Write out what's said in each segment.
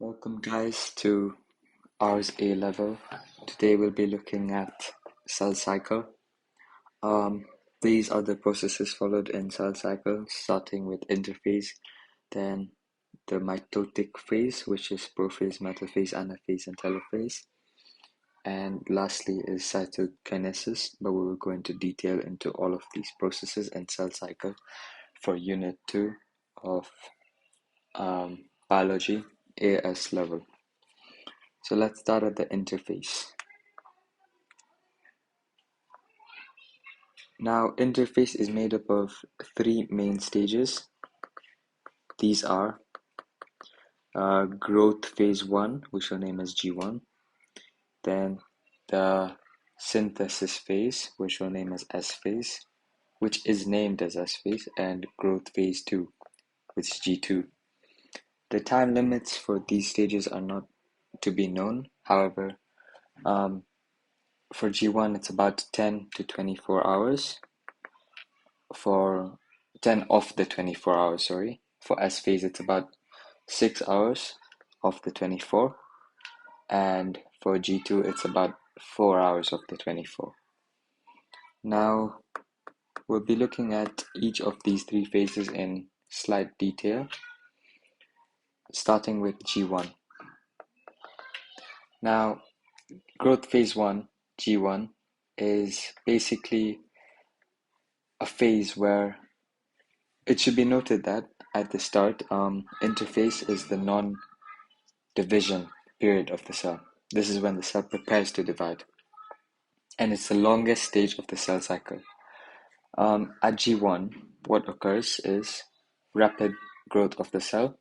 Welcome guys to ours A level. Today we'll be looking at cell cycle. Um, these are the processes followed in cell cycle, starting with interphase, then the mitotic phase, which is prophase, metaphase, anaphase, and telophase, and lastly is cytokinesis. But we will go into detail into all of these processes in cell cycle for Unit 2 of Biology AS level. So let's start at the interphase. Now, interphase is made up of three main stages. These are growth phase 1, which we'll name as G1, then the synthesis phase, which we'll name as S phase, which is named as S phase, and growth phase 2, which is G2. The time limits for these stages are not to be known. However, for G1, it's about 10 to 24 hours. For 10 of the 24 hours, sorry. For S phase, it's about 6 hours of the 24, and for G2 it's about 4 hours of the 24. Now we'll be looking at each of these three phases in slight detail, starting with G1. Now growth phase 1, G1, is basically a phase where it should be noted that at the start, interphase is the non-division period of the cell. This is when the cell prepares to divide, and it's the longest stage of the cell cycle. At G1, what occurs is rapid growth of the cell,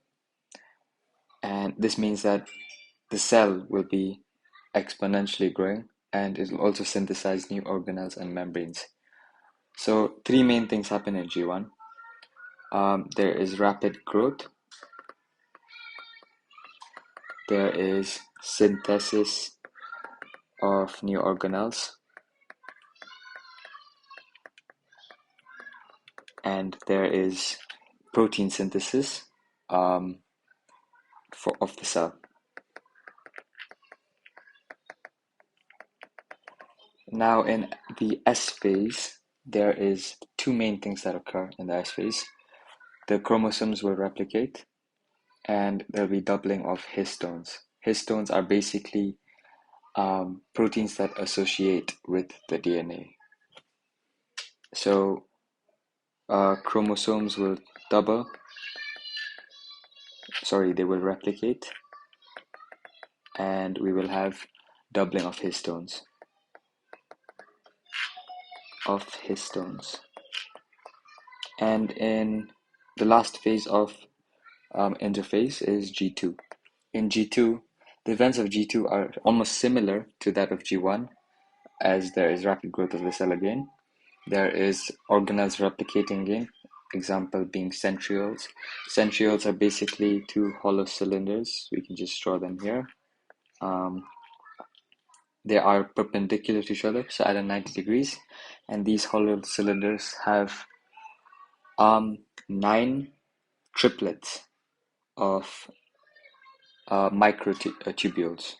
and this means that the cell will be exponentially growing, and it will also synthesize new organelles and membranes. So three main things happen in G1. There is rapid growth, there is synthesis of new organelles, and there is protein synthesis of the cell. Now in the S phase, there is two main things that occur in the S phase. The chromosomes will replicate, and there'll be doubling of histones. Histones are basically proteins that associate with the DNA. So chromosomes will they will replicate, and we will have doubling of histones. And in the last phase of interphase is G2. In G2, the events of G2 are almost similar to that of G1, as there is rapid growth of the cell again. There is organelles replicating again, example being centrioles. Centrioles are basically two hollow cylinders. We can just draw them here. They are perpendicular to each other, so at 90 degrees, and these hollow cylinders have 9 triplets of microtubules.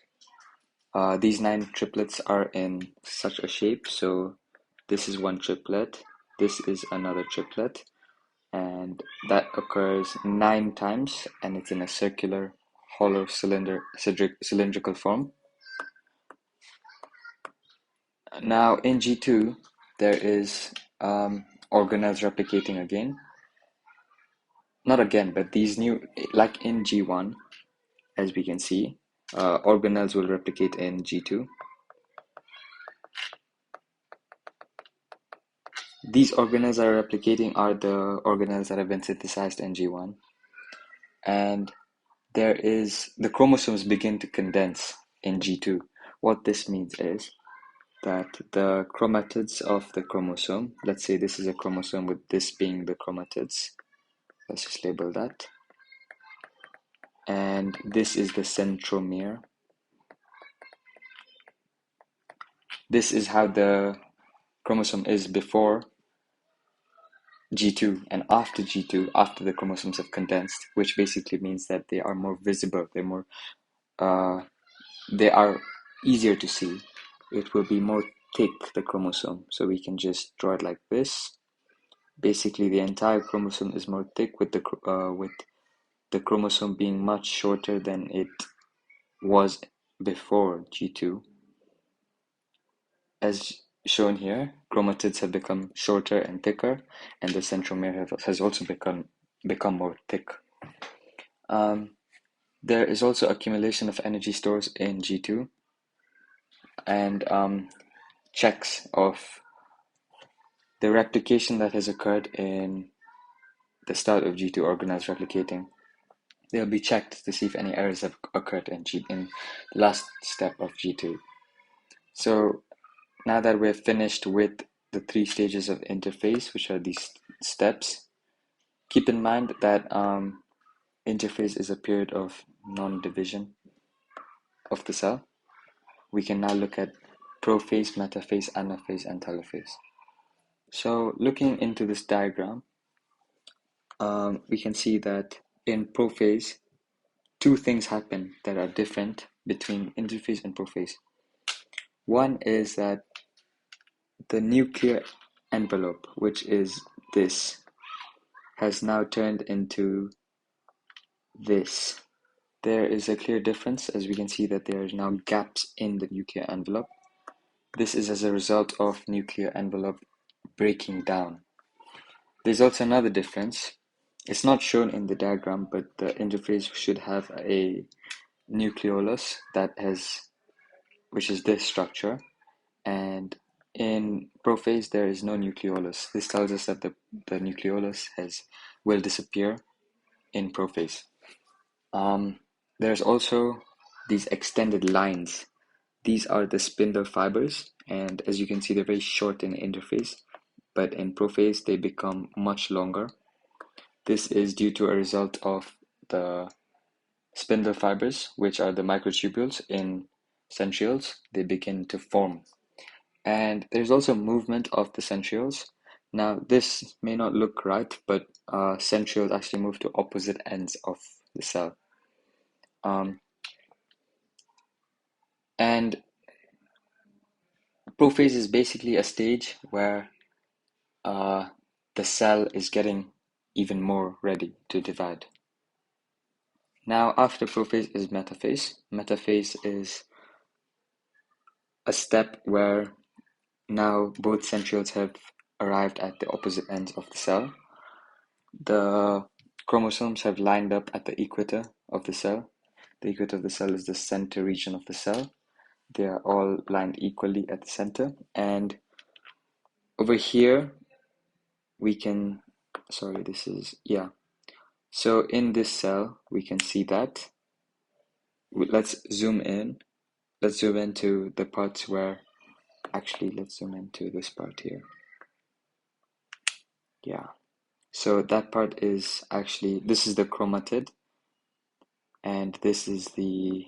These 9 triplets are in such a shape, so this is one triplet, this is another triplet, and that occurs 9 times, and it's in a circular hollow cylindrical form. Now in G2, there is organelles replicating again. Not again, but these new, like in G1, as we can see, organelles will replicate in G2. These organelles that are replicating are the organelles that have been synthesized in G1. And the chromosomes begin to condense in G2. What this means is that the chromatids of the chromosome, let's say this is a chromosome with this being the chromatids, let's just label that. And this is the centromere. This is how the chromosome is before G2, and after G2, after the chromosomes have condensed, which basically means that they are more visible, uh, they are easier to see. It will be more thick, the chromosome. So we can just draw it like this. Basically, the entire chromosome is more thick, with the chromosome being much shorter than it was before G2. As shown here, chromatids have become shorter and thicker, and the centromere has also become more thick. There is also accumulation of energy stores in G2, and checks of the replication that has occurred in the start of G2 organelles replicating. They'll be checked to see if any errors have occurred in the last step of G2. So now that we're finished with the 3 stages of interphase, which are these steps, keep in mind that interphase is a period of non-division of the cell. We can now look at prophase, metaphase, anaphase, and telophase. So looking into this diagram, we can see that in prophase, 2 things happen that are different between interphase and prophase. One is that the nuclear envelope, which is this, has now turned into this. There is a clear difference, as we can see that there are now gaps in the nuclear envelope. This is as a result of nuclear envelope breaking down. There's also another difference. It's not shown in the diagram, but the interphase should have a nucleolus which is this structure, and in prophase there is no nucleolus. This tells us that the nucleolus will disappear in prophase. There's also these extended lines. These are the spindle fibers, and as you can see, they're very short in interphase, but in prophase they become much longer. This is due to a result of the spindle fibers, which are the microtubules in centrioles. They begin to form. And there's also movement of the centrioles. Now, this may not look right, but centrioles actually move to opposite ends of the cell. And prophase is basically a stage where the cell is getting even more ready to divide. Now, after prophase is metaphase. Metaphase is a step where now both centrioles have arrived at the opposite ends of the cell. The chromosomes have lined up at the equator of the cell. The equator of the cell is the center region of the cell. They are all lined equally at the center. And over here, we can, sorry, this is, yeah. So in this cell, we can see that. Let's zoom in. Let's zoom into the parts where, actually, let's zoom into this part here. Yeah. So that part is actually, this is the chromatid, and this is the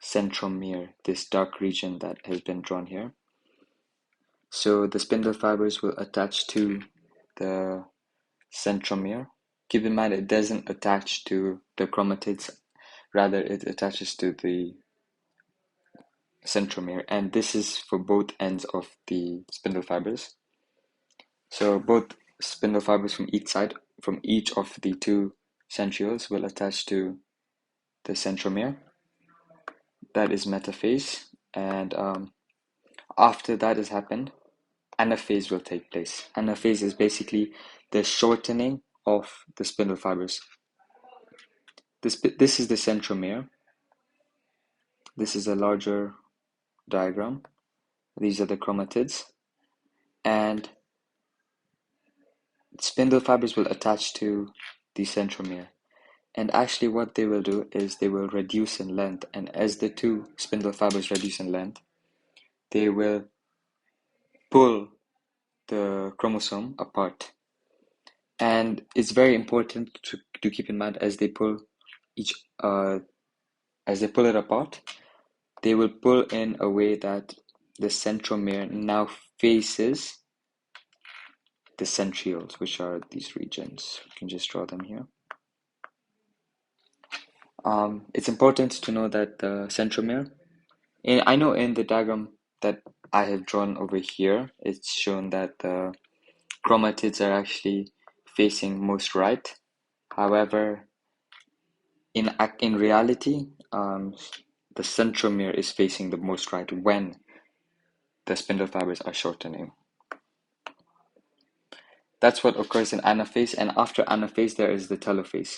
centromere, this dark region that has been drawn here. So the spindle fibers will attach to the centromere. Keep in mind it doesn't attach to the chromatids, rather it attaches to the centromere, and this is for both ends of the spindle fibers. So both spindle fibers from each side, from each of the 2 centrioles, will attach to the centromere. That is metaphase, and after that has happened, anaphase will take place. Anaphase is basically the shortening of the spindle fibers. This is the centromere. This is a larger diagram. These are the chromatids, and spindle fibers will attach to the centromere. And actually what they will do is they will reduce in length, and as the 2 spindle fibers reduce in length, they will pull the chromosome apart. And it's very important to keep in mind, as they pull it apart, they will pull in a way that the centromere now faces the centrioles, which are these regions. We can just draw them here. It's important to know that the centromere, I know in the diagram that I have drawn over here, it's shown that the chromatids are actually facing most right. However, in reality, the centromere is facing the most right when the spindle fibers are shortening. That's what occurs in anaphase, and after anaphase there is the telophase.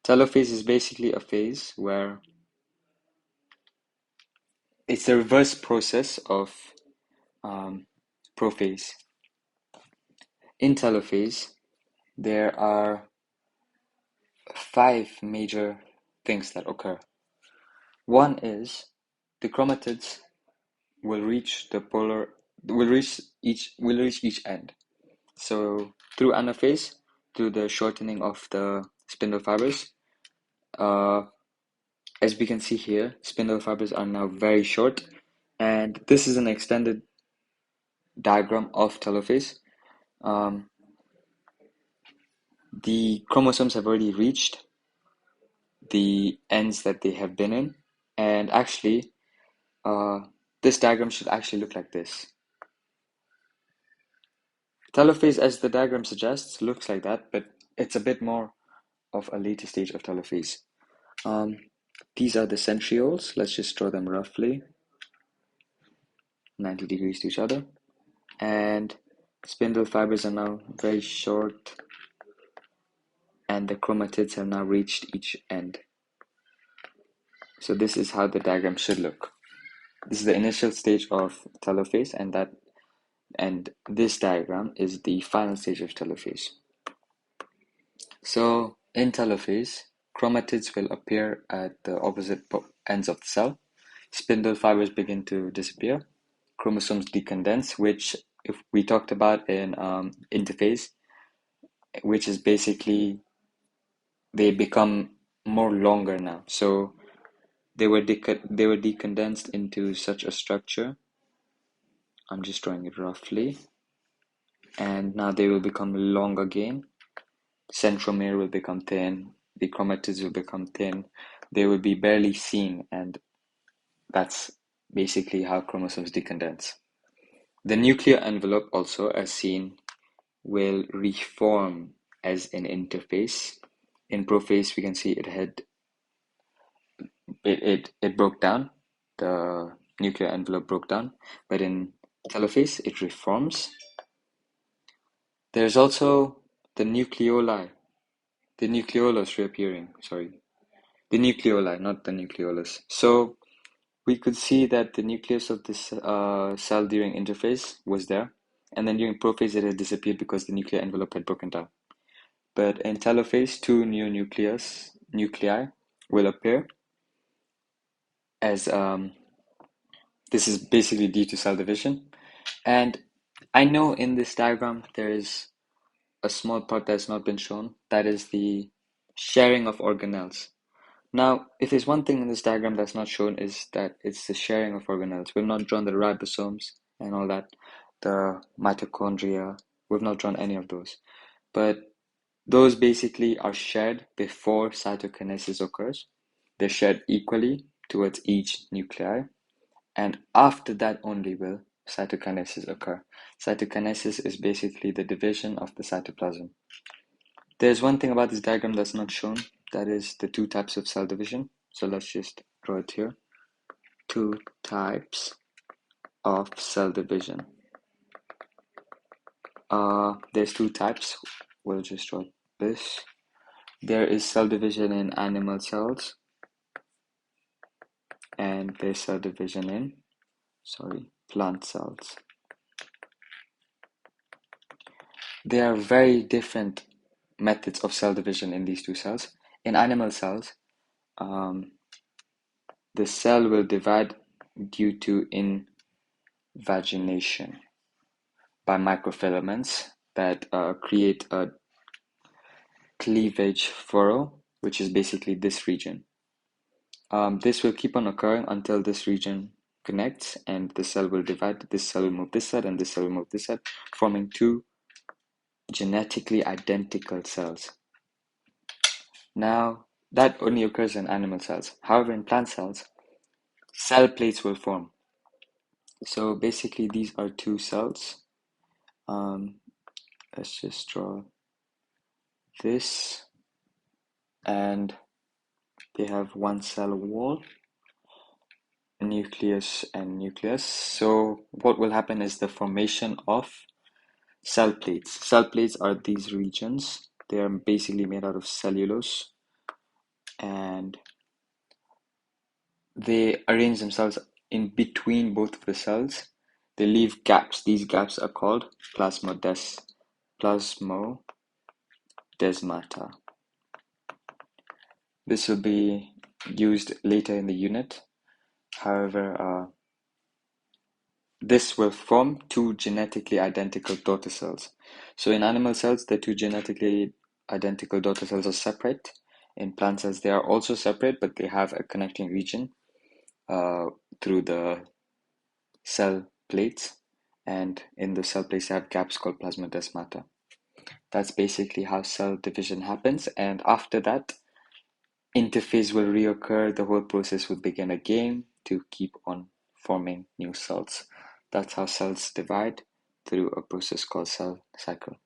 Telophase is basically a phase where it's the reverse process of prophase. In telophase, there are 5 major things that occur. One is the chromatids will reach each end. So through anaphase, through the shortening of the spindle fibers, as we can see here, spindle fibers are now very short, and this is an extended diagram of telophase. The chromosomes have already reached the ends that they have been in, and actually, this diagram should actually look like this. Telophase, as the diagram suggests, looks like that, but it's a bit more of a later stage of telophase. These are the centrioles. Let's just draw them roughly, 90 degrees to each other. And spindle fibers are now very short, and the chromatids have now reached each end. So this is how the diagram should look. This is the initial stage of telophase, and this diagram is the final stage of telophase. So in telophase, chromatids will appear at the opposite ends of the cell. Spindle fibers begin to disappear. Chromosomes decondense, which if we talked about in interphase, which is basically they become more longer now. So they were decondensed into such a structure. I'm just drawing it roughly. And now they will become long again. Centromere will become thin. The chromatids will become thin. They will be barely seen, and that's basically how chromosomes decondense. The nuclear envelope also, as seen, will reform as an interphase. In prophase, we can see it broke down. The nuclear envelope broke down, but in telophase, it reforms. There's also the nucleoli, the nucleolus reappearing. Sorry, the nucleoli, not the nucleolus. So we could see that the nucleus of this cell during interphase was there, and then during prophase it had disappeared because the nuclear envelope had broken down. But in telophase, 2 new nuclei will appear as this is basically due to cell division. And I know in this diagram there is a small part that's not been shown, that is the sharing of organelles. Now, if there's one thing in this diagram that's not shown, is that it's the sharing of organelles. We've not drawn the ribosomes and all that, the mitochondria. We've not drawn any of those. But those basically are shared before cytokinesis occurs. They're shared equally towards each nuclei, and after that only will cytokinesis occur. Cytokinesis is basically the division of the cytoplasm. There's one thing about this diagram that's not shown, that is the 2 types of cell division. So let's just draw it here. 2 types of cell division. There's 2 types. We'll just draw this. There is cell division in animal cells, and there's cell division in, plant cells. There are very different methods of cell division in these 2 cells. In animal cells, the cell will divide due to invagination by microfilaments that create a cleavage furrow, which is basically this region. This will keep on occurring until this region connects and the cell will divide. This cell will move this side and this cell will move this side, forming 2 genetically identical cells. Now, that only occurs in animal cells. However, in plant cells, cell plates will form. So basically, these are two cells. Let's just draw this, and they have one cell wall, nucleus and nucleus. So what will happen is the formation of cell plates. Cell plates are these regions. They are basically made out of cellulose, and they arrange themselves in between both of the cells. They leave gaps. These gaps are called plasmodesmata. This will be used later in the unit. However, this will form two genetically identical daughter cells. So in animal cells, the two genetically identical daughter cells are separate. In plant cells, they are also separate, but they have a connecting region through the cell plates. And in the cell plates, they have gaps called plasmodesmata. That's basically how cell division happens. And after that, interphase will reoccur. The whole process will begin again to keep on forming new cells. That's how cells divide through a process called cell cycle.